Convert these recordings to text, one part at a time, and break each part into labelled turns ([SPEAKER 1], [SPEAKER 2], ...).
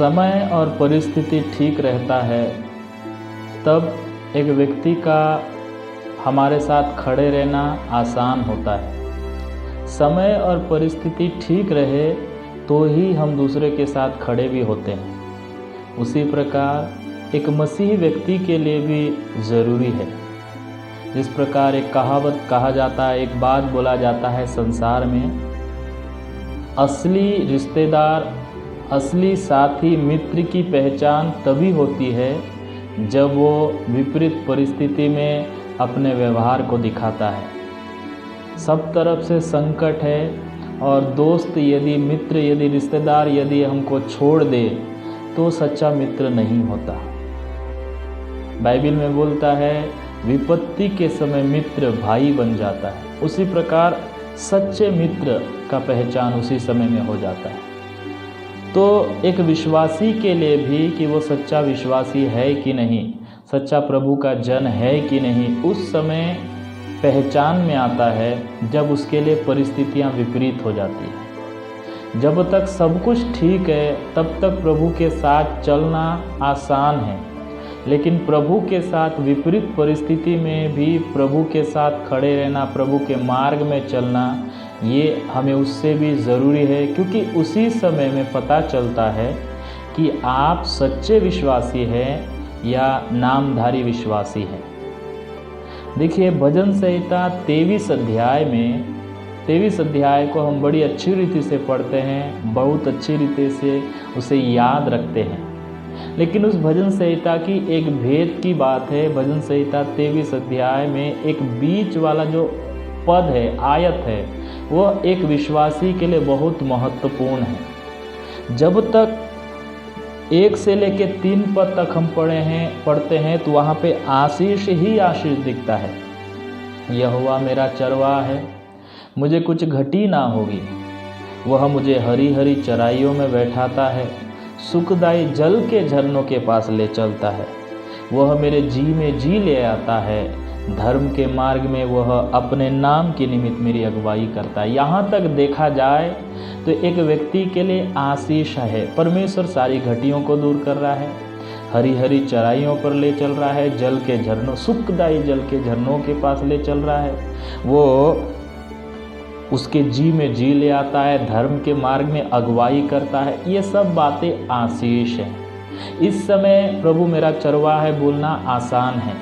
[SPEAKER 1] समय और परिस्थिति ठीक रहता है तब एक व्यक्ति का हमारे साथ खड़े रहना आसान होता है। समय और परिस्थिति ठीक रहे तो ही हम दूसरे के साथ खड़े भी होते हैं। उसी प्रकार एक मसीही व्यक्ति के लिए भी ज़रूरी है। जिस प्रकार एक कहावत कहा जाता है, एक बात बोला जाता है संसार में, असली रिश्तेदार, असली साथी, मित्र की पहचान तभी होती है जब वो विपरीत परिस्थिति में अपने व्यवहार को दिखाता है। सब तरफ से संकट है और दोस्त यदि, मित्र यदि, रिश्तेदार यदि हमको छोड़ दे तो सच्चा मित्र नहीं होता। बाइबल में बोलता है विपत्ति के समय मित्र भाई बन जाता है। उसी प्रकार सच्चे मित्र का पहचान उसी समय में हो जाता है। तो एक विश्वासी के लिए भी कि वो सच्चा विश्वासी है कि नहीं, सच्चा प्रभु का जन है कि नहीं, उस समय पहचान में आता है जब उसके लिए परिस्थितियां विपरीत हो जाती हैं। जब तक सब कुछ ठीक है तब तक प्रभु के साथ चलना आसान है, लेकिन प्रभु के साथ विपरीत परिस्थिति में भी प्रभु के साथ खड़े रहना, प्रभु के मार्ग में चलना, ये हमें उससे भी ज़रूरी है, क्योंकि उसी समय में पता चलता है कि आप सच्चे विश्वासी हैं या नामधारी विश्वासी हैं। देखिए भजन संहिता 23 अध्याय में, 23 अध्याय को हम बड़ी अच्छी रीति से पढ़ते हैं, बहुत अच्छी रीति से उसे याद रखते हैं। लेकिन उस भजन संहिता की एक भेद की बात है। भजन संहिता 23 अध्याय में एक बीच वाला जो पद है, आयत है, वह एक विश्वासी के लिए बहुत महत्वपूर्ण है। जब तक 1 से लेके 3 पद तक हम पढ़ते हैं तो वहाँ पे आशीष ही आशीष दिखता है। यहोवा मेरा चरवाहा है, मुझे कुछ घटी ना होगी। वह मुझे हरी हरी चराइयों में बैठाता है, सुखदायी जल के झरनों के पास ले चलता है। वह मेरे जी में जी ले आता है, धर्म के मार्ग में वह अपने नाम के निमित्त मेरी अगुवाई करता है। यहाँ तक देखा जाए तो एक व्यक्ति के लिए आशीष है। परमेश्वर सारी घटियों को दूर कर रहा है, हरी हरी चराइयों पर ले चल रहा है, जल के झरनों, सुखदायी जल के झरनों के पास ले चल रहा है। वो उसके जी में जी ले आता है, धर्म के मार्ग में अगुवाई करता है। ये सब बातें आशीष हैं। इस समय प्रभु मेरा चरवाहा है बोलना आसान है,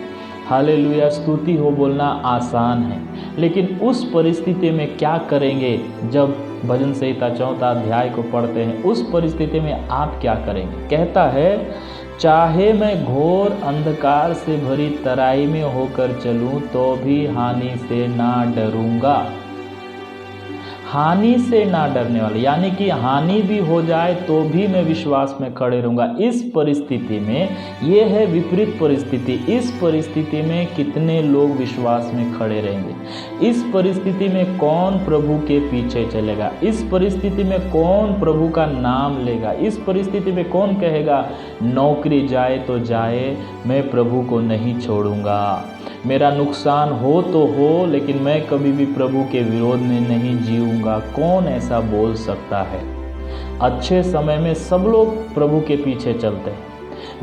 [SPEAKER 1] हालेलुया स्तुति हो बोलना आसान है, लेकिन उस परिस्थिति में क्या करेंगे? जब भजन संहिता 4 अध्याय को पढ़ते हैं, उस परिस्थिति में आप क्या करेंगे? कहता है, चाहे मैं घोर अंधकार से भरी तराई में होकर चलूं तो भी हानि से ना डरूंगा। हानि से ना डरने वाले, यानी कि हानि भी हो जाए तो भी मैं विश्वास में खड़े रहूँगा। इस परिस्थिति में, ये है विपरीत परिस्थिति, इस परिस्थिति में कितने लोग विश्वास में खड़े रहेंगे? इस परिस्थिति में कौन प्रभु के पीछे चलेगा? इस परिस्थिति में कौन प्रभु का नाम लेगा? इस परिस्थिति में कौन कहेगा नौकरी जाए तो जाए, मैं प्रभु को नहीं छोड़ूंगा, मेरा नुकसान हो तो हो, लेकिन मैं कभी भी प्रभु के विरोध में नहीं जीऊंगा? कौन ऐसा बोल सकता है? अच्छे समय में सब लोग प्रभु के पीछे चलते हैं।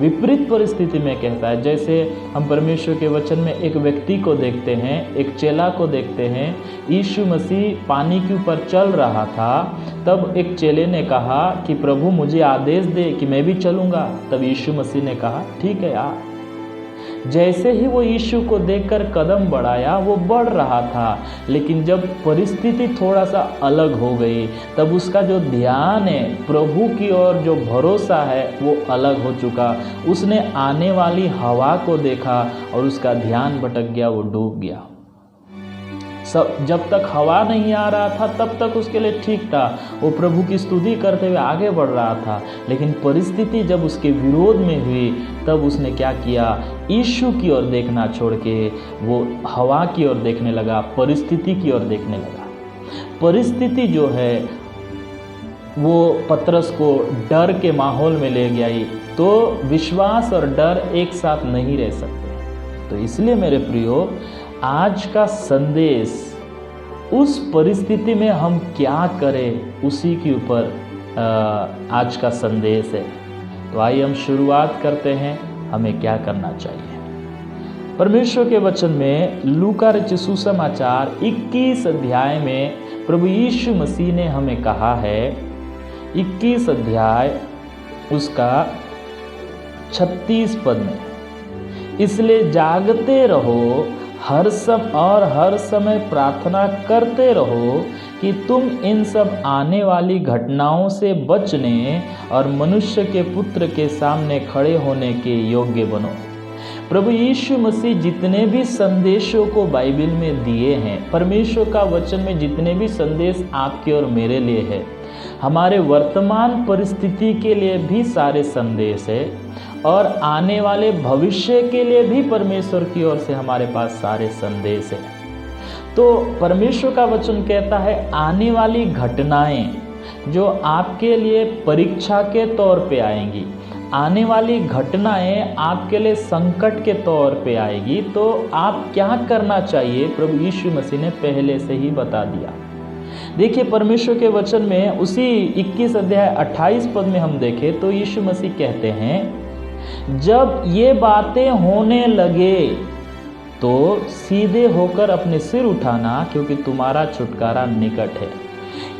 [SPEAKER 1] विपरीत परिस्थिति में कहता है, जैसे हम परमेश्वर के वचन में एक व्यक्ति को देखते हैं, एक चेला को देखते हैं। यीशु मसीह पानी के ऊपर चल रहा था, तब एक चेले ने कहा कि प्रभु मुझे आदेश दे कि मैं भी चलूँगा। तब यीशु मसीह ने कहा ठीक है आ। जैसे ही वो यीशु को देखकर कदम बढ़ाया, वो बढ़ रहा था, लेकिन जब परिस्थिति थोड़ा सा अलग हो गई, तब उसका जो ध्यान है प्रभु की ओर, जो भरोसा है, वो अलग हो चुका। उसने आने वाली हवा को देखा और उसका ध्यान भटक गया, वो डूब गया। जब तक हवा नहीं आ रहा था तब तक उसके लिए ठीक था, वो प्रभु की स्तुति करते हुए आगे बढ़ रहा था। लेकिन परिस्थिति जब उसके विरोध में हुई, तब उसने क्या किया? यीशु की ओर देखना छोड़ के वो हवा की ओर देखने लगा, परिस्थिति की ओर देखने लगा। परिस्थिति जो है वो पतरस को डर के माहौल में ले गई। तो विश्वास और डर एक साथ नहीं रह सकते। तो इसलिए मेरे प्रियो, आज का संदेश उस परिस्थिति में हम क्या करें, उसी के ऊपर आज का संदेश है। तो आइए हम शुरुआत करते हैं, हमें क्या करना चाहिए। परमेश्वर के वचन में लूका रचित सुसमाचार 21 अध्याय में प्रभु यीशु मसीह ने हमें कहा है, 21 अध्याय उसका 36 पद में, इसलिए जागते रहो हर समय प्रार्थना करते रहो कि तुम इन सब आने वाली घटनाओं से बचने और मनुष्य के पुत्र के सामने खड़े होने के योग्य बनो। प्रभु यीशु मसीह जितने भी संदेशों को बाइबल में दिए हैं, परमेश्वर का वचन में जितने भी संदेश आपके और मेरे लिए है, हमारे वर्तमान परिस्थिति के लिए भी सारे संदेश है और आने वाले भविष्य के लिए भी परमेश्वर की ओर से हमारे पास सारे संदेश है। तो परमेश्वर का वचन कहता है, आने वाली घटनाएं जो आपके लिए परीक्षा के तौर पे आएंगी, आने वाली घटनाएं आपके लिए संकट के तौर पे आएगी, तो आप क्या करना चाहिए प्रभु यीशु मसीह ने पहले से ही बता दिया। देखिए परमेश्वर के वचन में उसी 21 अध्याय 28 पद में हम देखें तो यीशु मसीह कहते हैं, जब ये बातें होने लगे तो सीधे होकर अपने सिर उठाना, क्योंकि तुम्हारा छुटकारा निकट है।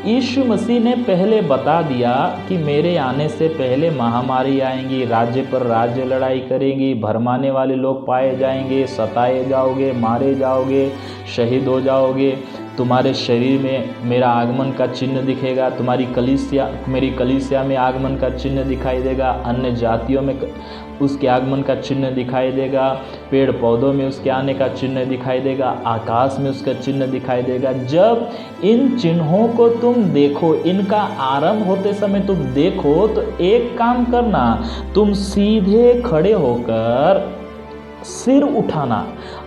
[SPEAKER 1] यीशु मसीह ने पहले बता दिया कि मेरे आने से पहले महामारी आएंगी, राज्य पर राज्य लड़ाई करेंगी, भरमाने वाले लोग पाए जाएंगे, सताए जाओगे, मारे जाओगे, शहीद हो जाओगे, तुम्हारे शरीर में मेरा आगमन का चिन्ह दिखेगा, मेरी कलीसिया में आगमन का चिन्ह दिखाई देगा, अन्य जातियों में उसके आगमन का चिन्ह दिखाई देगा, पेड़ पौधों में उसके आने का चिन्ह दिखाई देगा, आकाश में उसका चिन्ह दिखाई देगा। जब इन चिन्हों को तुम देखो, इनका आरंभ होते समय तुम देखो, तो एक काम करना, तुम सीधे खड़े होकर सिर उठाना,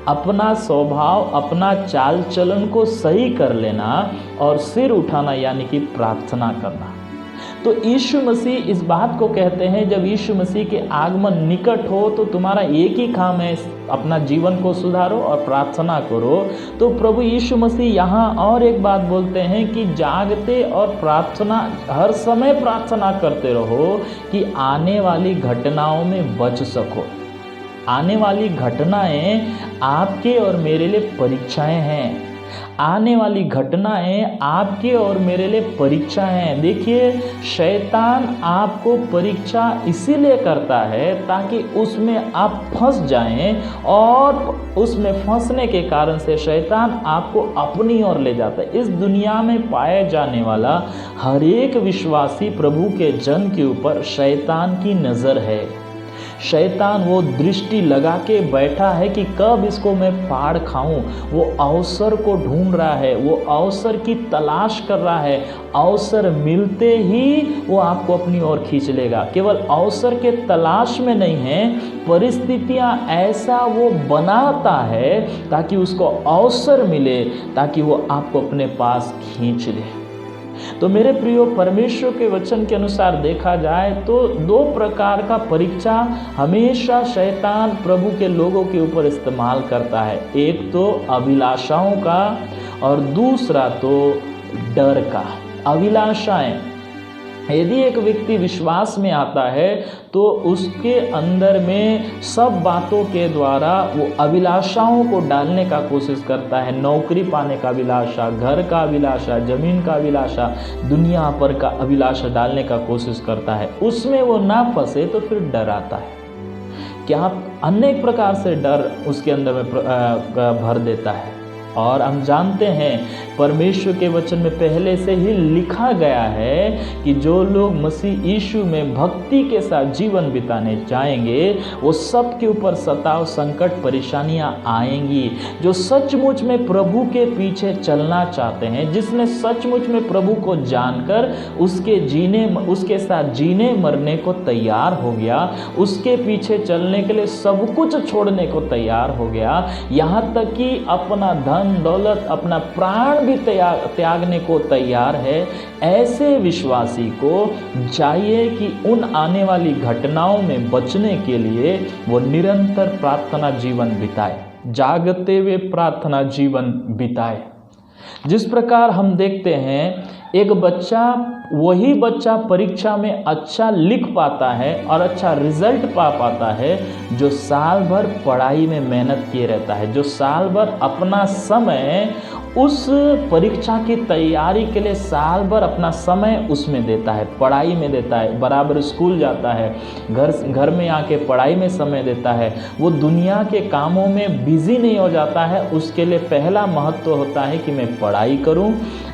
[SPEAKER 1] अपना स्वभाव, अपना चाल चलन को सही कर लेना और सिर उठाना यानी कि प्रार्थना करना। तो यीशु मसीह इस बात को कहते हैं, जब यीशु मसीह के आगमन निकट हो तो तुम्हारा एक ही काम है, अपना जीवन को सुधारो और प्रार्थना करो। तो प्रभु यीशु मसीह यहाँ और एक बात बोलते हैं कि जागते और प्रार्थना, हर समय प्रार्थना करते रहो कि आने वाली घटनाओं में बच सको। आने वाली घटनाएं आपके और मेरे लिए परीक्षाएं हैं। आने वाली घटनाएं आपके और मेरे लिए परीक्षा हैं। देखिए, शैतान आपको परीक्षा इसीलिए करता है ताकि उसमें आप फंस जाएं, और उसमें फंसने के कारण से शैतान आपको अपनी ओर ले जाता है। इस दुनिया में पाए जाने वाला हर एक विश्वासी प्रभु के जन के ऊपर शैतान की नज़र है। शैतान वो दृष्टि लगा के बैठा है कि कब इसको मैं फाड़ खाऊं। वो अवसर को ढूंढ रहा है, वो अवसर की तलाश कर रहा है। अवसर मिलते ही वो आपको अपनी ओर खींच लेगा। केवल अवसर के तलाश में नहीं है, परिस्थितियां ऐसा वो बनाता है ताकि उसको अवसर मिले, ताकि वो आपको अपने पास खींच ले। तो मेरे प्रियो, परमेश्वर के वचन के अनुसार देखा जाए तो दो प्रकार का परीक्षा हमेशा शैतान प्रभु के लोगों के ऊपर इस्तेमाल करता है। एक तो अभिलाषाओं का और दूसरा तो डर का। अभिलाषाएं, यदि एक व्यक्ति विश्वास में आता है तो उसके अंदर में सब बातों के द्वारा वो अभिलाषाओं को डालने का कोशिश करता है। नौकरी पाने का अभिलाषा, घर का अभिलाषा, जमीन का अभिलाषा, दुनिया पर का अभिलाषा डालने का कोशिश करता है। उसमें वो ना फंसे तो फिर डर आता है। क्या अनेक प्रकार से डर उसके अंदर में भर देता है। और हम जानते हैं परमेश्वर के वचन में पहले से ही लिखा गया है कि जो लोग मसीह यीशु में भक्ति के साथ जीवन बिताने जाएंगे वो सब के ऊपर सताव, संकट, परेशानियां आएंगी। जो सचमुच में प्रभु के पीछे चलना चाहते हैं, जिसने सचमुच में प्रभु को जानकर उसके साथ जीने मरने को तैयार हो गया, उसके पीछे चलने के लिए सब कुछ छोड़ने को तैयार हो गया, यहाँ तक कि अपना धन दौलत, अपना प्राण भी त्यागने को तैयार है, ऐसे विश्वासी को चाहिए कि उन आने वाली घटनाओं में बचने के लिए वो निरंतर प्रार्थना जीवन बिताए, जागते हुए प्रार्थना जीवन बिताए। जिस प्रकार हम देखते हैं एक बच्चा, वही बच्चा परीक्षा में अच्छा लिख पाता है और अच्छा रिजल्ट पा पाता है जो साल भर पढ़ाई में मेहनत किए रहता है, जो साल भर अपना समय उस परीक्षा की तैयारी के लिए साल भर अपना समय उसमें देता है, पढ़ाई में देता है, बराबर स्कूल जाता है, घर में आके पढ़ाई में समय देता है, वो दुनिया के कामों में बिजी नहीं हो जाता है। उसके लिए पहला महत्व होता है कि मैं पढ़ाई करूं,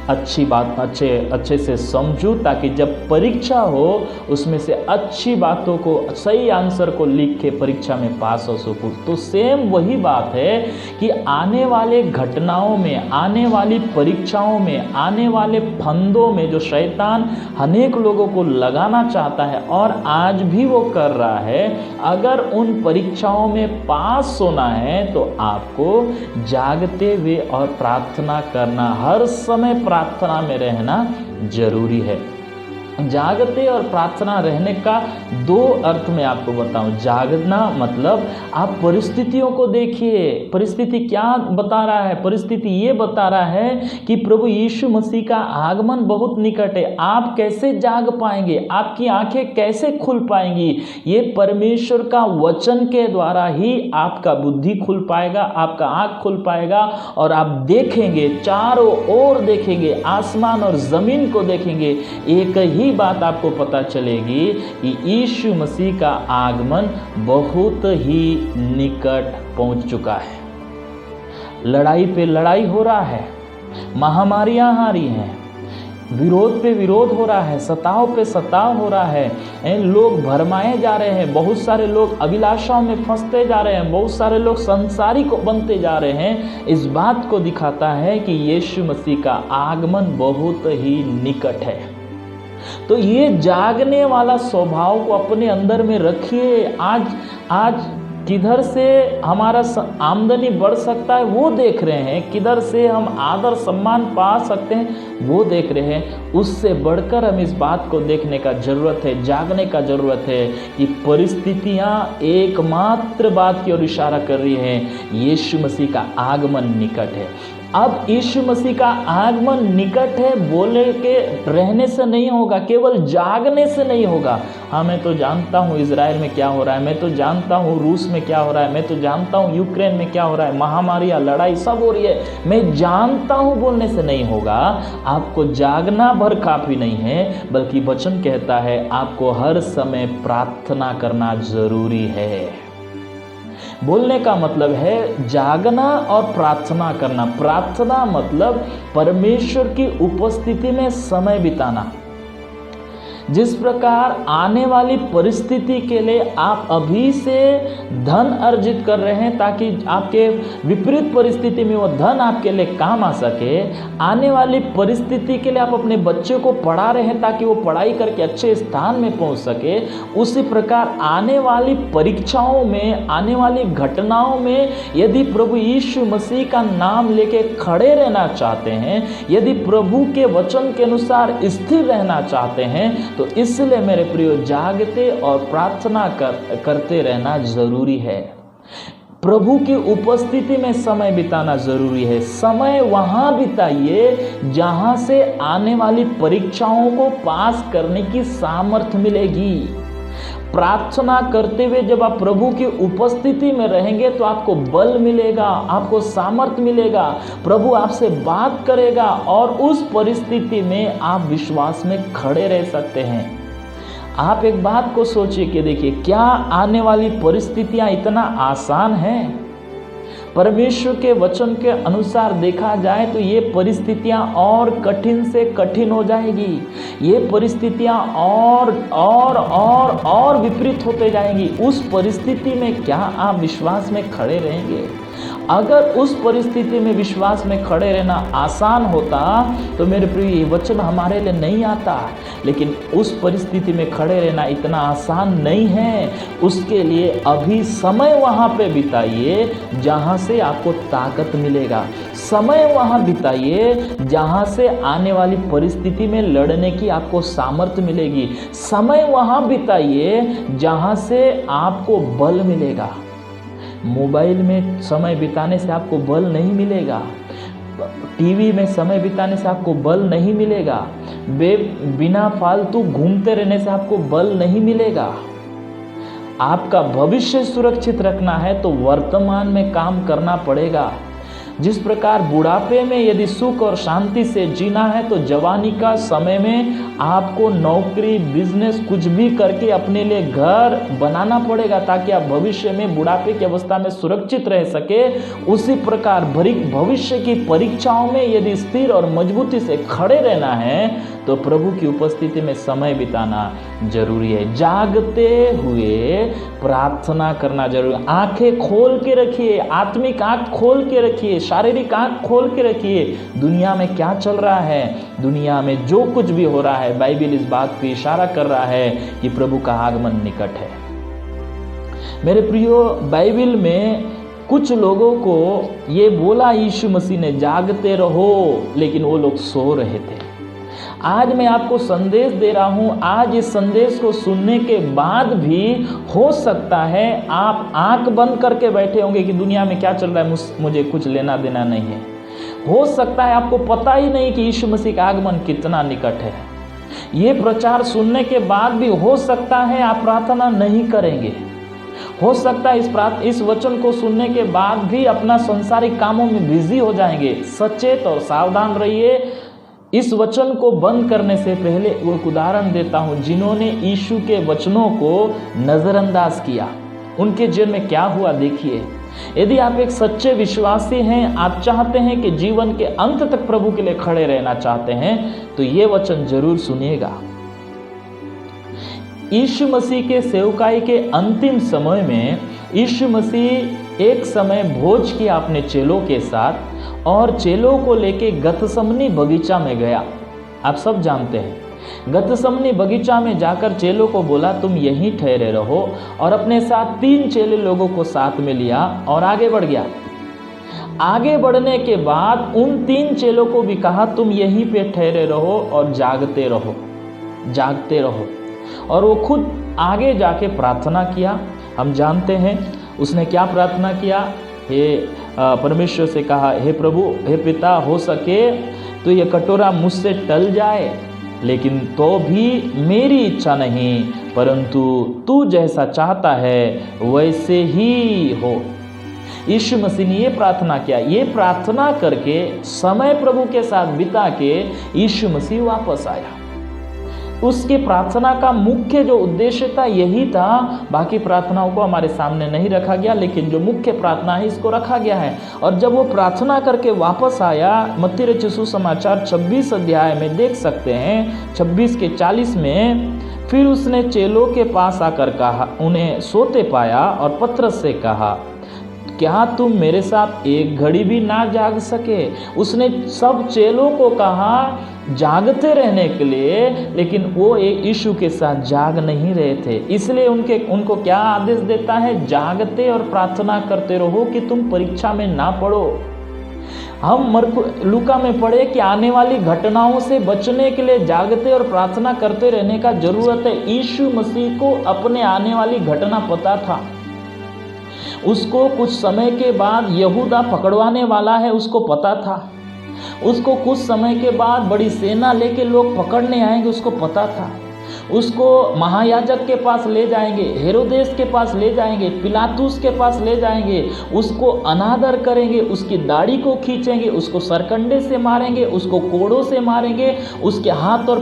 [SPEAKER 1] अच्छी बात अच्छे से समझूं, ताकि जब परीक्षा हो उसमें से अच्छी बातों को, सही आंसर को लिख के परीक्षा में पास हो सकूं। तो सेम वही बात है कि आने वाले घटनाओं में, आने वाली परीक्षाओं में, आने वाले फंदों में जो शैतान अनेक लोगों को लगाना चाहता है और आज भी वो कर रहा है, अगर उन परीक्षाओं में पास होना है तो आपको जागते हुए और प्रार्थना करना, हर समय प्रार्थना में रहना जरूरी है। जागते और प्रार्थना रहने का दो अर्थ मैं आपको बताऊं। जागना मतलब आप परिस्थितियों को देखिए, परिस्थिति क्या बता रहा है, परिस्थिति ये बता रहा है कि प्रभु यीशु मसीह का आगमन बहुत निकट है। आप कैसे जाग पाएंगे, आपकी आंखें कैसे खुल पाएंगी? ये परमेश्वर का वचन के द्वारा ही आपका बुद्धि खुल पाएगा, आपका आंख खुल पाएगा और आप देखेंगे, चारों ओर देखेंगे, आसमान और जमीन को देखेंगे। एक ही बात आपको पता चलेगी कि यीशु मसीह का आगमन बहुत ही निकट पहुंच चुका है। लड़ाई पे लड़ाई हो रहा है, महामारियां आ रही हैं, विरोध पे विरोध हो रहा है, सताव पे सताव हो रहा है, लोग भरमाए जा रहे हैं, बहुत सारे लोग अभिलाषाओं में फंसते जा रहे हैं, बहुत सारे लोग संसारिक बनते जा रहे हैं। इस बात को दिखाता है कि यीशु मसीह का आगमन बहुत ही निकट है। तो ये जागने वाला स्वभाव को अपने अंदर में रखिए। आज किधर से हमारा आमदनी बढ़ सकता है वो देख रहे हैं, किधर से हम आदर सम्मान पा सकते हैं वो देख रहे हैं। उससे बढ़कर हम इस बात को देखने का जरूरत है, जागने का जरूरत है कि परिस्थितियां एकमात्र बात की ओर इशारा कर रही हैं, यीशु मसीह का आगमन निकट है। अब यीशु मसीह का आगमन निकट है बोले के रहने से नहीं होगा, केवल जागने से नहीं होगा। हाँ, मैं तो जानता हूँ इजराइल में क्या हो रहा है, मैं तो जानता हूँ रूस में क्या हो रहा है, मैं तो जानता हूँ यूक्रेन में क्या हो रहा है, महामारियाँ, लड़ाई सब हो रही है, मैं जानता हूँ बोलने से नहीं होगा। आपको जागना भर काफ़ी नहीं है, बल्कि वचन कहता है आपको हर समय प्रार्थना करना जरूरी है। बोलने का मतलब है जागना और प्रार्थना करना। प्रार्थना मतलब परमेश्वर की उपस्थिति में समय बिताना। जिस प्रकार आने वाली परिस्थिति के लिए आप अभी से धन अर्जित कर रहे हैं ताकि आपके विपरीत परिस्थिति में वो धन आपके लिए काम आ सके, आने वाली परिस्थिति के लिए आप अपने बच्चे को पढ़ा रहे हैं ताकि वो पढ़ाई करके अच्छे स्थान में पहुंच सके, उसी प्रकार आने वाली परीक्षाओं में, आने वाली घटनाओं में यदि प्रभु यीशु मसीह का नाम लेके खड़े रहना चाहते हैं, यदि प्रभु के वचन के अनुसार स्थिर रहना चाहते हैं, तो इसलिए मेरे प्रियो जागते और प्रार्थना करते रहना जरूरी है। प्रभु की उपस्थिति में समय बिताना जरूरी है। समय वहां बिताइए जहां से आने वाली परीक्षाओं को पास करने की सामर्थ्य मिलेगी। प्रार्थना करते हुए जब आप प्रभु की उपस्थिति में रहेंगे तो आपको बल मिलेगा, आपको सामर्थ्य मिलेगा, प्रभु आपसे बात करेगा और उस परिस्थिति में आप विश्वास में खड़े रह सकते हैं। आप एक बात को सोचिए कि देखिए, क्या आने वाली परिस्थितियां इतना आसान हैं? परमेश्वर के वचन के अनुसार देखा जाए तो ये परिस्थितियां और कठिन से कठिन हो जाएगी, ये परिस्थितियां और विपरीत होते जाएंगी। उस परिस्थिति में क्या आप विश्वास में खड़े रहेंगे? अगर उस परिस्थिति में विश्वास में खड़े रहना आसान होता तो मेरे प्रिय ये वचन हमारे लिए नहीं आता, लेकिन उस परिस्थिति में खड़े रहना इतना आसान नहीं है। उसके लिए अभी समय वहाँ पे बिताइए जहाँ से आपको ताकत मिलेगा, समय वहाँ बिताइए जहाँ से आने वाली परिस्थिति में लड़ने की आपको सामर्थ्य मिलेगी, समय वहाँ बिताइए जहाँ से आपको बल मिलेगा। मोबाइल में समय बिताने से आपको बल नहीं मिलेगा, टीवी में समय बिताने से आपको बल नहीं मिलेगा, बिना फालतू घूमते रहने से आपको बल नहीं मिलेगा। आपका भविष्य सुरक्षित रखना है तो वर्तमान में काम करना पड़ेगा। जिस प्रकार बुढ़ापे में यदि सुख और शांति से जीना है तो जवानी का समय में आपको नौकरी, बिजनेस कुछ भी करके अपने लिए घर बनाना पड़ेगा ताकि आप भविष्य में बुढ़ापे की अवस्था में सुरक्षित रह सके। उसी प्रकार भविष्य की परीक्षाओं में यदि स्थिर और मजबूती से खड़े रहना है तो प्रभु की उपस्थिति में समय बिताना जरूरी है। जागते हुए प्रार्थना करना जरूरी है। आंखें खोल के रखिए, आत्मिक आंख खोल के रखिए, शारीरिक आंख खोल के रखिए। दुनिया में क्या चल रहा है, दुनिया में जो कुछ भी हो रहा है, बाइबल इस बात पे इशारा कर रहा है कि प्रभु का आगमन निकट है। मेरे प्रियो, बाइबल में कुछ लोगों को ये बोला यीशु मसीह ने, जागते रहो, लेकिन वो लोग सो रहे थे। आज मैं आपको संदेश दे रहा हूं, आज इस संदेश को सुनने के बाद भी हो सकता है आप आंख बंद करके बैठे होंगे कि दुनिया में क्या चल रहा है, मुझे कुछ लेना देना नहीं है। हो सकता है आपको पता ही नहीं कि यीशु मसीह का आगमन कितना निकट है। ये प्रचार सुनने के बाद भी हो सकता है आप प्रार्थना नहीं करेंगे। हो सकता है इस वचन को सुनने के बाद भी अपना संसारिक कामों में बिजी हो जाएंगे। सचेत और सावधान रहिए। इस वचन को बंद करने से पहले एक उदाहरण देता हूं, जिन्होंने यीशु के वचनों को नजरअंदाज किया उनके जीवन में क्या हुआ देखिए। यदि आप एक सच्चे विश्वासी हैं, आप चाहते हैं कि जीवन के अंत तक प्रभु के लिए खड़े रहना चाहते हैं, तो ये वचन जरूर सुनिएगा। यीशु मसीह के सेवकाई के अंतिम समय में यीशु मसीह एक समय भोज किया अपने चेलों के साथ और चेलों को लेके गतसमनी बगीचा में गया। आप सब जानते हैं, गतसमनी बगीचा में जाकर चेलों को बोला तुम यहीं ठहरे रहो, और अपने साथ 3 चेले लोगों को साथ में लिया और आगे बढ़ गया। आगे बढ़ने के बाद उन 3 चेलों को भी कहा तुम यहीं पे ठहरे रहो और जागते रहो, जागते रहो। और वो खुद आगे जाके प्रार्थना किया। हम जानते हैं उसने क्या प्रार्थना किया। परमेश्वर से कहा, हे प्रभु, हे पिता, हो सके तो ये कटोरा मुझसे टल जाए, लेकिन तो भी मेरी इच्छा नहीं परंतु तू जैसा चाहता है वैसे ही हो। यीशु मसीह ने ये प्रार्थना किया। ये प्रार्थना करके समय प्रभु के साथ बिता के यीशु मसीह वापस आया। उसकी प्रार्थना का मुख्य जो उद्देश्य था यही था। बाकी प्रार्थनाओं को हमारे सामने नहीं रखा गया, लेकिन जो मुख्य प्रार्थना है इसको रखा गया है। और जब वो प्रार्थना करके वापस आया, मत्ती रचित सुसमाचार 26 अध्याय में देख सकते हैं 26 के 40 में, फिर उसने चेलों के पास आकर कहा, उन्हें सोते पाया और पतरस से कहा, क्या तुम मेरे साथ एक घड़ी भी ना जाग सके? उसने सब चेलों को कहा जागते रहने के लिए, लेकिन वो एक यीशु के साथ जाग नहीं रहे थे। इसलिए उनको क्या आदेश देता है? जागते और प्रार्थना करते रहो कि तुम परीक्षा में ना पड़ो। हम लूका में पढ़े कि आने वाली घटनाओं से बचने के लिए जागते और प्रार्थना करते रहने का जरूरत है। यीशु मसीह को अपने आने वाली घटना पता था। उसको कुछ समय के बाद यहूदा पकड़वाने वाला है, उसको पता था। उसको कुछ समय के बाद बड़ी सेना लेके लोग पकड़ने आएंगे, उसको पता था। उसको महायाजक के पास ले जाएंगे, हेरोदेस के पास ले जाएंगे, पिलातुस के पास ले जाएंगे, उसको अनादर करेंगे, उसकी दाढ़ी को खींचेंगे, उसको सरकंडे से मारेंगे, उसको कोड़ों से मारेंगे, उसके हाथ और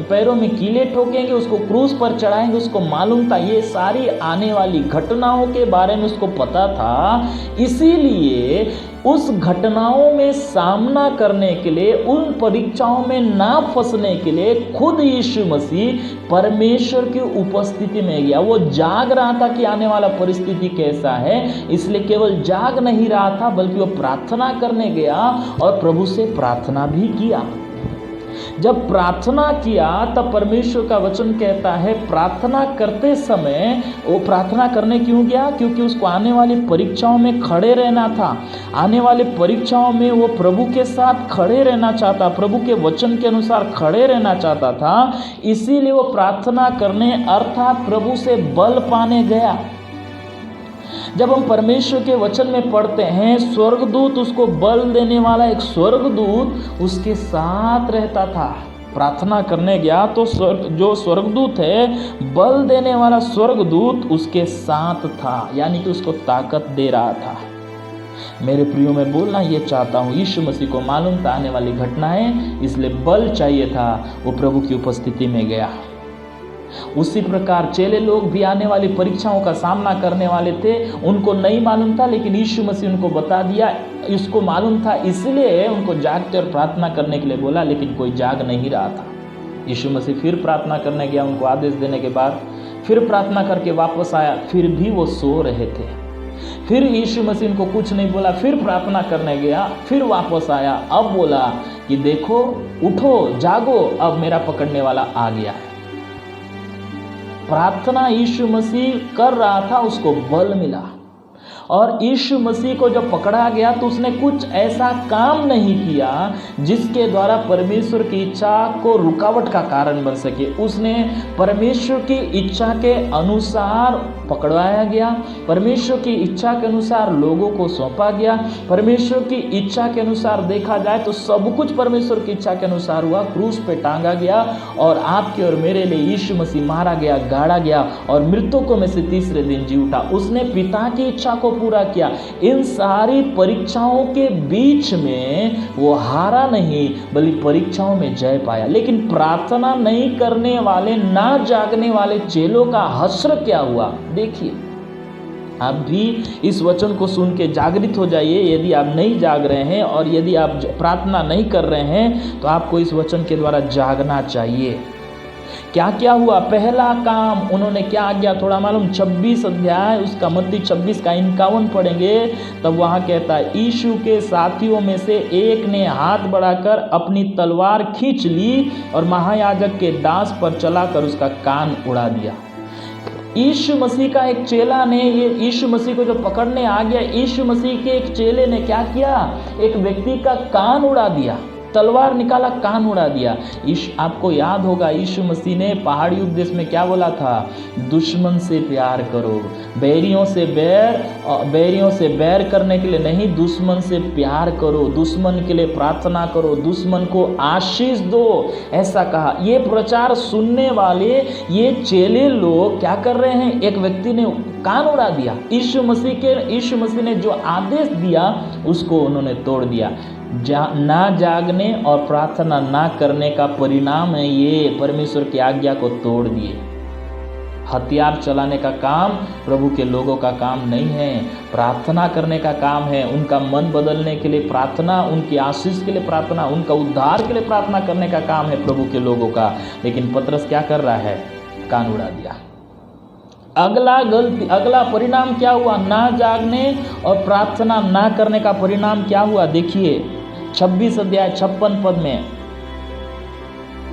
[SPEAKER 1] पैरों में कीले ठोकेंगे, उसको क्रूस पर चढ़ाएंगे। उसको मालूम था ये सारी आने वाली घटनाओं के बारे में उसको पता था। इसीलिए उस घटनाओं में सामना करने के लिए, उन परीक्षाओं में ना फंसने के लिए खुद यीशु मसीह परमेश्वर की उपस्थिति में गया। वो जाग रहा था कि आने वाला परिस्थिति कैसा है, इसलिए केवल जाग नहीं रहा था बल्कि वो प्रार्थना करने गया और प्रभु से प्रार्थना भी किया। जब प्रार्थना किया तब परमेश्वर का वचन कहता है प्रार्थना करते समय, वो प्रार्थना करने क्यों गया? क्योंकि उसको आने वाली परीक्षाओं में खड़े रहना था। आने वाली परीक्षाओं में वो प्रभु के साथ खड़े रहना चाहता, प्रभु के वचन के अनुसार खड़े रहना चाहता था। इसीलिए वो प्रार्थना करने अर्थात प्रभु से बल पाने गया। जब हम परमेश्वर के वचन में पढ़ते हैं, स्वर्गदूत उसको बल देने वाला एक स्वर्गदूत उसके साथ रहता था। प्रार्थना करने गया तो जो स्वर्गदूत है, बल देने वाला स्वर्गदूत उसके साथ था, यानी कि उसको ताकत दे रहा था। मेरे प्रियो, मैं बोलना ये चाहता हूँ, यीशु मसीह को मालूम था आने वाली घटनाएं, इसलिए बल चाहिए था, वो प्रभु की उपस्थिति में गया। उसी प्रकार चेले लोग भी आने वाली परीक्षाओं का सामना करने वाले थे, उनको नहीं मालूम था, लेकिन यीशु मसीह उनको बता दिया। इसको मालूम था, इसलिए उनको जागते और प्रार्थना करने के लिए बोला, लेकिन कोई जाग नहीं रहा था। यीशु मसीह फिर प्रार्थना करने गया, उनको आदेश देने के बाद फिर प्रार्थना करके वापस आया, फिर भी वो सो रहे थे। फिर यीशु मसीह उनको कुछ नहीं बोला, फिर प्रार्थना करने गया, फिर वापस आया। अब बोला कि देखो, उठो, जागो, अब मेरा पकड़ने वाला आ गया है। प्रार्थना यीशु मसीह कर रहा था, उसको बल मिला, और यीशु मसीह को जब पकड़ा गया तो उसने कुछ ऐसा काम नहीं किया जिसके द्वारा परमेश्वर की इच्छा को रुकावट का कारण बन सके। उसने परमेश्वर की इच्छा के अनुसार पकड़वाया गया, परमेश्वर की इच्छा के अनुसार लोगों को सौंपा गया, परमेश्वर की इच्छा के अनुसार देखा जाए तो सब कुछ परमेश्वर की इच्छा के अनुसार हुआ। क्रूस पे टांगा गया और आपके और मेरे लिए यीशु मसीह मारा गया, गाड़ा गया, और मृतकों में से तीसरे दिन जी उठा। उसने पिता की इच्छा को पूरा किया। इन सारी परीक्षाओं के बीच में वो हारा नहीं, बल्कि परीक्षाओं में जय पाया। लेकिन प्रार्थना नहीं करने वाले, ना जागने वाले चेलों का हश्र क्या हुआ, देखिए। आप भी इस वचन को सुन के जागृत हो जाइए। यदि आप नहीं जाग रहे हैं और यदि आप प्रार्थना नहीं कर रहे हैं तो आपको इस वचन के द्वारा जागना चाहिए। क्या क्या हुआ? पहला काम उन्होंने क्या आज्ञा, थोड़ा मालूम, 26 अध्याय उसका मत्ती 26 का 51 पढ़ेंगे, तब वहाँ कहता है, यीशु के साथियों में से एक ने हाथ बढ़ाकर अपनी तलवार खींच ली और महायाजक के दास पर चलाकर उसका कान उड़ा दिया। यीशु मसीह का एक चेला ने, ये यीशु मसीह को जो पकड़ने आ गया, यीशु मसीह के एक चेले ने क्या किया, एक व्यक्ति का कान उड़ा दिया, तलवार निकाला, कान उड़ा दिया। आपको याद होगा यीशु मसीह ने पहाड़ी उपदेश में क्या बोला था, दुश्मन से प्यार करो, बैरियों से बैर करने के लिए नहीं, दुश्मन से प्यार करो, दुश्मन के लिए प्रार्थना करो, दुश्मन को आशीष दो, ऐसा कहा। ये प्रचार सुनने वाले ये चेले लोग क्या कर रहे हैं, एक व्यक्ति ने कान उड़ा दिया। यीशु मसीह ने जो आदेश दिया उसको उन्होंने तोड़ दिया। ना जागने और प्रार्थना ना करने का परिणाम है ये, परमेश्वर की आज्ञा को तोड़ दिए। हथियार चलाने का काम प्रभु के लोगों का काम नहीं है, प्रार्थना करने का काम है। उनका मन बदलने के लिए प्रार्थना, उनकी आशीष के लिए प्रार्थना, उनका उद्धार के लिए प्रार्थना करने का काम है प्रभु के लोगों का। लेकिन पतरस क्या कर रहा है, कान उड़ा दिया। अगला परिणाम क्या हुआ, ना जागने और प्रार्थना ना करने का परिणाम क्या हुआ, देखिए 26 अध्याय 56 पद में,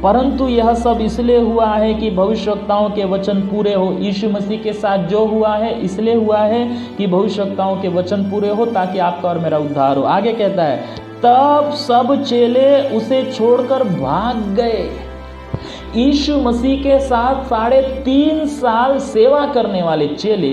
[SPEAKER 1] परंतु यह सब इसलिए हुआ है कि भविष्यवक्ताओं के वचन पूरे हो। यीशु मसीह के साथ जो हुआ है इसलिए हुआ है कि भविष्यवक्ताओं के वचन पूरे हो, ताकि आपका और मेरा उद्धार हो। आगे कहता है, तब सब चेले उसे छोड़कर भाग गए। यीशु मसीह के साथ 3.5 साल सेवा करने वाले चेले,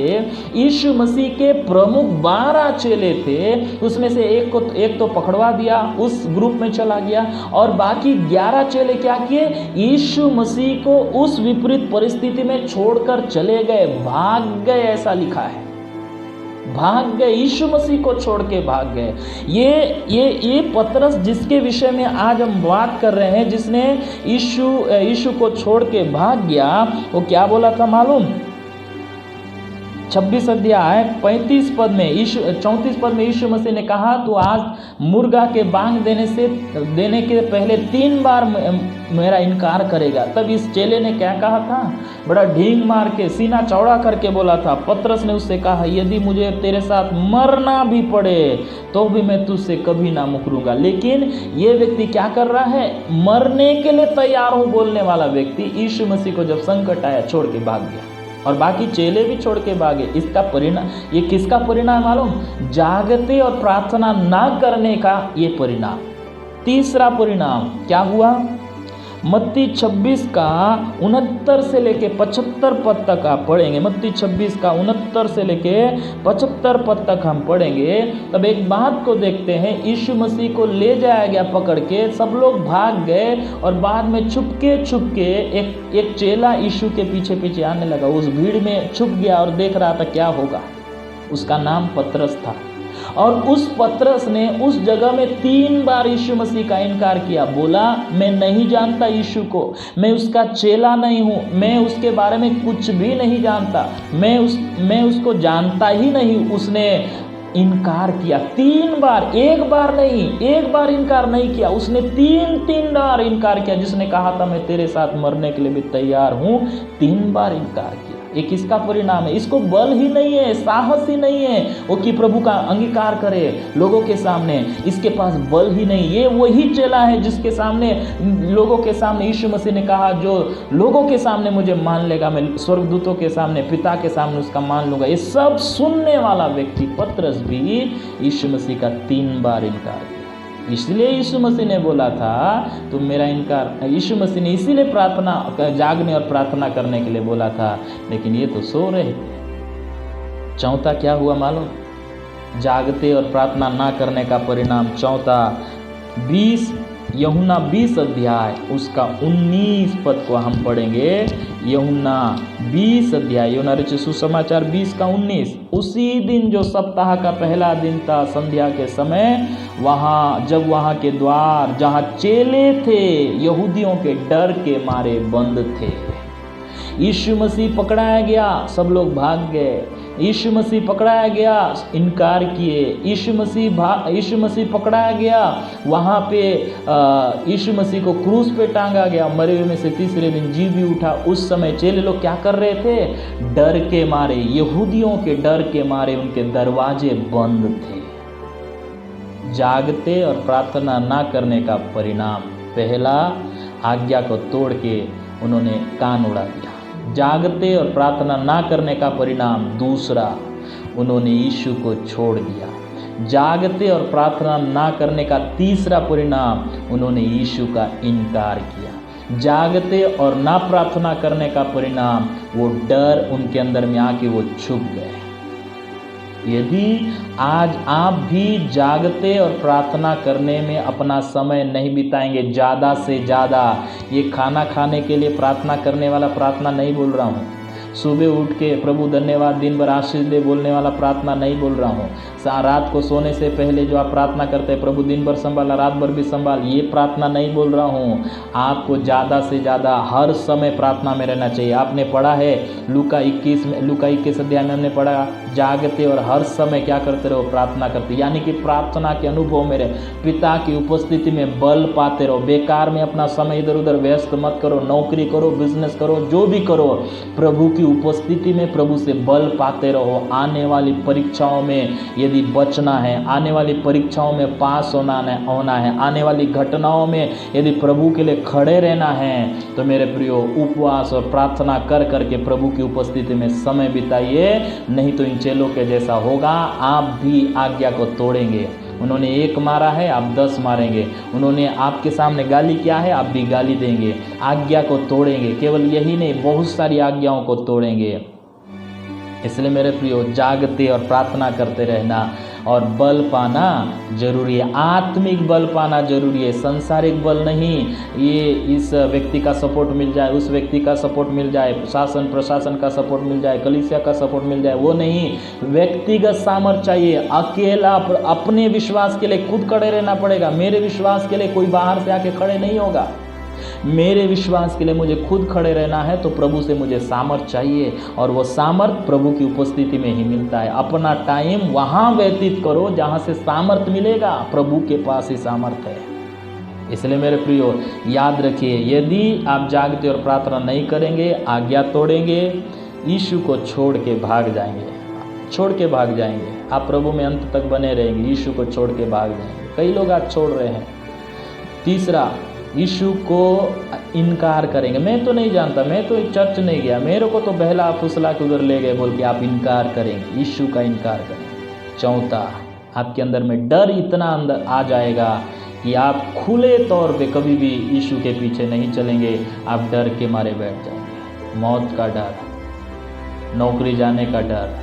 [SPEAKER 1] यीशु मसीह के प्रमुख 12 चेले थे, उसमें से एक तो पकड़वा दिया, उस ग्रुप में चला गया, और बाकी 11 चेले क्या किए, यीशु मसीह को उस विपरीत परिस्थिति में छोड़कर चले गए, भाग गए, ऐसा लिखा है। भाग गए, यीशु मसीह को छोड़ के भाग गए। ये पतरस जिसके विषय में आज हम बात कर रहे हैं, जिसने यीशु को छोड़ के भाग गया, वो क्या बोला था मालूम, 26 अध्याय 34 पद में 34 पद में यीशु मसीह ने कहा, तो आज मुर्गा के बांग देने के पहले 3 बार मेरा इनकार करेगा। तब इस चेले ने क्या कहा था, बड़ा ढींग मार के सीना चौड़ा करके बोला था। पतरस ने उससे कहा, यदि मुझे तेरे साथ मरना भी पड़े तो भी मैं तुझसे कभी ना मुकरूंगा। लेकिन ये व्यक्ति क्या कर रहा है, मरने के लिए तैयार हूं बोलने वाला व्यक्ति यीशु मसीह को जब संकट आया छोड़ के भाग गया, और बाकी चेले भी छोड़ के भागे। इसका परिणाम, ये किसका परिणाम मालूम, जागते और प्रार्थना ना करने का ये परिणाम। तीसरा परिणाम क्या हुआ, मत्ती 26 का 69 से लेके 75 पद तक आप पढ़ेंगे। मत्ती 26 का 69 से लेके 75 पद तक हम पढ़ेंगे। तब एक बात को देखते हैं, यीशु मसीह को ले जाया गया पकड़ के, सब लोग भाग गए और बाद में छुपके एक चेला यीशु के पीछे पीछे आने लगा। उस भीड़ में छुप गया और देख रहा था क्या होगा। उसका नाम पतरस था और उस पतरस ने उस जगह में 3 बार यीशु मसीह का इनकार किया। बोला, मैं नहीं जानता यीशु को, मैं उसका चेला नहीं हूँ, मैं उसके बारे में कुछ भी नहीं जानता, मैं उसको जानता ही नहीं। उसने इनकार किया 3 बार, एक बार नहीं, एक बार इनकार नहीं किया, उसने 3 बार इनकार किया। जिसने कहा था मैं तेरे साथ मरने के लिए भी तैयार हूँ, 3 बार इनकार किया। ये किसका परिणाम है? इसको बल ही नहीं है, साहस ही नहीं है वो कि प्रभु का अंगीकार करे लोगों के सामने। इसके पास बल ही नहीं। ये वही चेला है जिसके सामने, लोगों के सामने यीशु मसीह ने कहा, जो लोगों के सामने मुझे मान लेगा, मैं स्वर्गदूतों के सामने, पिता के सामने उसका मान लूंगा। ये सब सुनने वाला व्यक्ति पतरस भी यीशु मसीह का 3 बार इनकार किया। इसलिए यीशु मसीह ने बोला था तुम मेरा इनकार, यीशु मसीह ने इसीलिए प्रार्थना, जागने और प्रार्थना करने के लिए बोला था, लेकिन ये तो सो रहे थे। चौथा क्या हुआ मालूम? जागते और प्रार्थना ना करने का परिणाम चौथा, 20 यूहन्ना 20 अध्याय उसका 19 पद को हम पढ़ेंगे। यूहन्ना 20 अध्याय, यूहन्ना रचित सुसमाचार 20 का 19। उसी दिन जो सप्ताह का पहला दिन था, संध्या के समय, जब वहाँ के द्वार जहाँ चेले थे यहूदियों के डर के मारे बंद थे, यीशु मसीह पकड़ाया गया, सब लोग भाग गए। यीशु मसीह पकड़ाया गया, इनकार किए। यीशु मसीह पकड़ाया गया, वहाँ पे यीशु मसीह को क्रूस पे टांगा गया, मरे हुए में से तीसरे दिन जी भी उठा। उस समय चेले लोग क्या कर रहे थे? डर के मारे, यहूदियों के डर के मारे उनके दरवाजे बंद थे। जागते और प्रार्थना ना करने का परिणाम, पहला, आज्ञा को तोड़ के उन्होंने कान उड़ा दिया। जागते और प्रार्थना ना करने का परिणाम दूसरा, उन्होंने यीशु को छोड़ दिया। जागते और प्रार्थना ना करने का तीसरा परिणाम, उन्होंने यीशु का इनकार किया। जागते और ना प्रार्थना करने का परिणाम, वो डर उनके अंदर में आके वो छुप गए। यदि आज आप भी जागते और प्रार्थना करने में अपना समय नहीं बिताएंगे, ज़्यादा से ज़्यादा, ये खाना खाने के लिए प्रार्थना करने वाला प्रार्थना नहीं बोल रहा हूँ, सुबह उठ के प्रभु धन्यवाद दिन भर आशीष दे बोलने वाला प्रार्थना नहीं बोल रहा हूँ, रात को सोने से पहले जो आप प्रार्थना करते हैं, प्रभु दिन भर संभाला रात भर भी संभाल, ये प्रार्थना नहीं बोल रहा हूँ। आपको ज़्यादा से ज़्यादा हर समय प्रार्थना में रहना चाहिए। आपने पढ़ा है लूका 21 अध्याय में हमने पढ़ा, जागते और हर समय क्या करते रहो? प्रार्थना करते, यानी कि प्रार्थना के अनुभव में रहे, पिता की उपस्थिति में बल पाते रहो। बेकार में अपना समय इधर उधर व्यस्त मत करो, नौकरी करो, बिजनेस करो, जो भी करो, प्रभु की उपस्थिति में प्रभु से बल पाते रहो। आने वाली परीक्षाओं में यदि बचना है, आने वाली परीक्षाओं में पास होना है, आने वाली घटनाओं में यदि प्रभु के लिए खड़े रहना है, तो मेरे प्रियो उपवास और प्रार्थना कर करके प्रभु की उपस्थिति में समय बिताइए। नहीं तो इन चेलों के जैसा होगा, आप भी आज्ञा को तोड़ेंगे। उन्होंने 1 मारा है, आप 10 मारेंगे। उन्होंने आपके सामने गाली किया है, आप भी गाली देंगे। आज्ञा को तोड़ेंगे। केवल यही नहीं, बहुत सारी आज्ञाओं को तोड़ेंगे। इसलिए मेरे प्रियो, जागते और प्रार्थना करते रहना और बल पाना जरूरी है। आत्मिक बल पाना जरूरी है, सांसारिक बल नहीं। ये इस व्यक्ति का सपोर्ट मिल जाए, उस व्यक्ति का सपोर्ट मिल जाए, शासन प्रशासन का सपोर्ट मिल जाए, कलीसिया का सपोर्ट मिल जाए, वो नहीं। व्यक्तिगत सामर्थ्य चाहिए। अकेला अपने विश्वास के लिए खुद खड़े रहना पड़ेगा। मेरे विश्वास के लिए कोई बाहर से आके खड़े नहीं होगा। मेरे विश्वास के लिए मुझे खुद खड़े रहना है, तो प्रभु से मुझे सामर्थ चाहिए, और वो सामर्थ प्रभु की उपस्थिति में ही मिलता है। अपना टाइम वहाँ व्यतीत करो जहाँ से सामर्थ मिलेगा, प्रभु के पास ही सामर्थ है। इसलिए मेरे प्रियो, याद रखिए, यदि आप जागते और प्रार्थना नहीं करेंगे, आज्ञा तोड़ेंगे, यीशु को छोड़ के भाग जाएंगे। आप प्रभु में अंत तक बने रहेंगे, यीशु को छोड़ के भाग जाएंगे। कई लोग आज छोड़ रहे हैं। तीसरा, यीशु को इनकार करेंगे। मैं तो नहीं जानता, मैं तो चर्च नहीं गया, मेरे को तो बहला फुसला के उधर ले गए बोल के आप इनकार करेंगे, यीशु का इनकार करेंगे। चौथा, आपके अंदर में डर इतना अंदर आ जाएगा कि आप खुले तौर पे कभी भी यीशु के पीछे नहीं चलेंगे, आप डर के मारे बैठ जाएंगे। मौत का डर, नौकरी जाने का डर,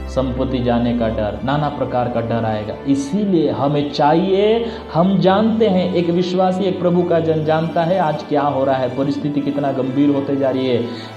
[SPEAKER 1] संपत्ति जाने का डर, नाना प्रकार का डर आएगा। इसीलिए हमें चाहिए, हम जानते हैं, एक विश्वासी, एक प्रभु का जन जानता है आज क्या हो रहा है, परिस्थिति कितना गंभीर होते जा रही है।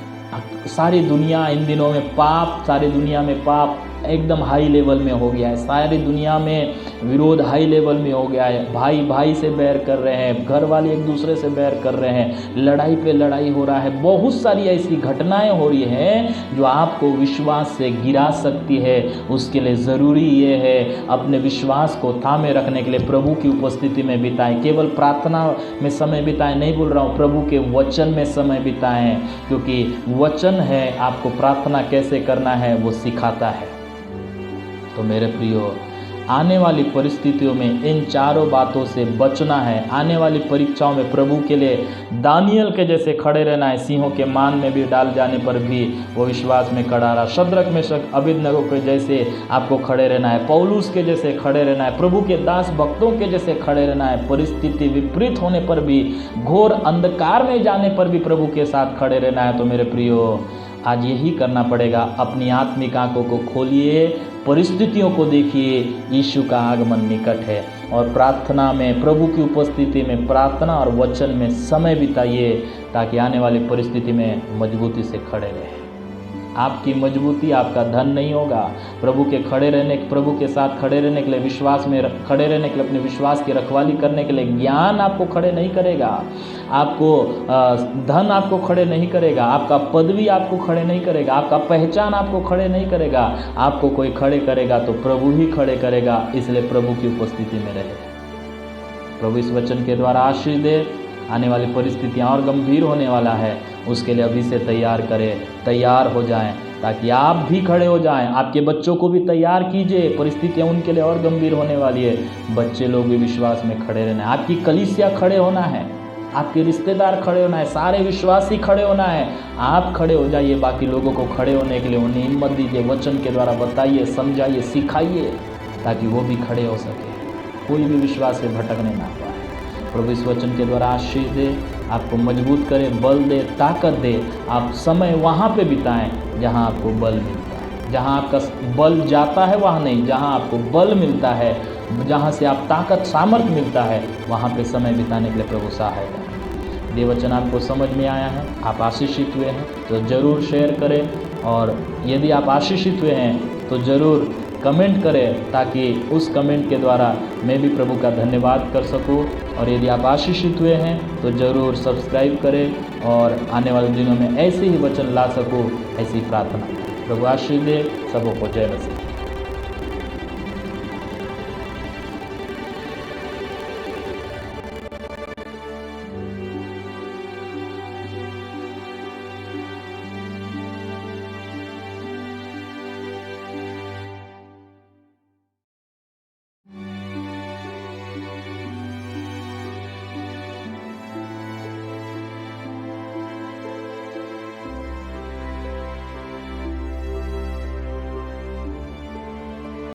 [SPEAKER 1] सारी दुनिया इन दिनों में पाप, सारी दुनिया में पाप एकदम हाई लेवल में हो गया है, सारी दुनिया में विरोध हाई लेवल में हो गया है। भाई भाई से बैर कर रहे हैं, घर वाले एक दूसरे से बैर कर रहे हैं, लड़ाई पे लड़ाई हो रहा है। बहुत सारी ऐसी घटनाएं हो रही हैं जो आपको विश्वास से गिरा सकती है। उसके लिए ज़रूरी ये है अपने विश्वास को थामे रखने के लिए प्रभु की उपस्थिति में बिताएं। केवल प्रार्थना में समय बिताएं नहीं बोल रहा हूँ, प्रभु के वचन में समय बिताएं, क्योंकि वचन है आपको प्रार्थना कैसे करना है वो सिखाता है। तो मेरे प्रियो, आने वाली परिस्थितियों में इन चारों बातों से बचना है। आने वाली परीक्षाओं में प्रभु के लिए दानियल के जैसे खड़े रहना है। सिंहों के मान में भी डाल जाने पर भी वो विश्वास में खड़ा रहा। शद्रक मेशक अबेदनगो के जैसे आपको खड़े रहना है, पौलुस के जैसे खड़े रहना है, प्रभु के दास भक्तों के जैसे खड़े रहना है। परिस्थिति विपरीत होने पर भी, घोर अंधकार में जाने पर भी प्रभु के साथ खड़े रहना है। तो मेरे प्रियो, आज यही करना पड़ेगा। अपनी आत्मिक आंखों को खोलिए, परिस्थितियों को देखिए, यीशु का आगमन निकट है। और प्रार्थना में, प्रभु की उपस्थिति में, प्रार्थना और वचन में समय बिताइए, ताकि आने वाली परिस्थिति में मजबूती से खड़े रहें। आपकी मजबूती आपका धन नहीं होगा। प्रभु के साथ खड़े रहने के लिए, विश्वास में खड़े रहने के लिए, अपने विश्वास की रखवाली करने के लिए ज्ञान आपको खड़े नहीं करेगा, आपको धन आपको खड़े नहीं करेगा, आपका पदवी आपको खड़े नहीं करेगा, आपका पहचान आपको खड़े नहीं करेगा। आपको कोई खड़े करेगा तो प्रभु ही खड़े करेगा। इसलिए प्रभु की उपस्थिति में रहे। प्रभु इस वचन के द्वारा आशीष दे। आने वाली परिस्थितियाँ और गंभीर होने वाला है, उसके लिए अभी से तैयार करें, तैयार हो जाएं, ताकि आप भी खड़े हो जाएं। आपके बच्चों को भी तैयार कीजिए, परिस्थितियाँ उनके लिए और गंभीर होने वाली है। बच्चे लोग भी विश्वास में खड़े रहना है। आपकी कलीसिया खड़े होना है, आपके रिश्तेदार खड़े होना है, सारे विश्वासी खड़े होना है। आप खड़े हो जाइए, बाकी लोगों को खड़े होने के लिए उन्हें हिम्मत दीजिए, वचन के द्वारा बताइए, समझाइए, सिखाइए, ताकि वो भी खड़े हो सके, कोई भी विश्वास से भटकने ना पाए। प्रभु इस वचन के द्वारा आशीष दे, आपको मजबूत करे, बल दे, ताकत दे। आप समय वहाँ पे बिताएं जहाँ आपको बल मिलता है। जहाँ आपका बल जाता है वहाँ नहीं, जहाँ आपको बल मिलता है, जहाँ से आप ताकत सामर्थ्य मिलता है, वहाँ पे समय बिताने के लिए प्रभु सहायता है। ये वचन आपको समझ में आया है, आप आशीषित हुए हैं तो ज़रूर शेयर करें। और यदि आप आशीषित हुए हैं तो ज़रूर कमेंट करें, ताकि उस कमेंट के द्वारा मैं भी प्रभु का धन्यवाद कर सकूं। और यदि आप आशीषित हुए हैं तो ज़रूर सब्सक्राइब करें और आने वाले दिनों में ऐसे ही वचन ला सकूं, ऐसी प्रार्थना। प्रभु आशीष दे। सबों को जय मसीह।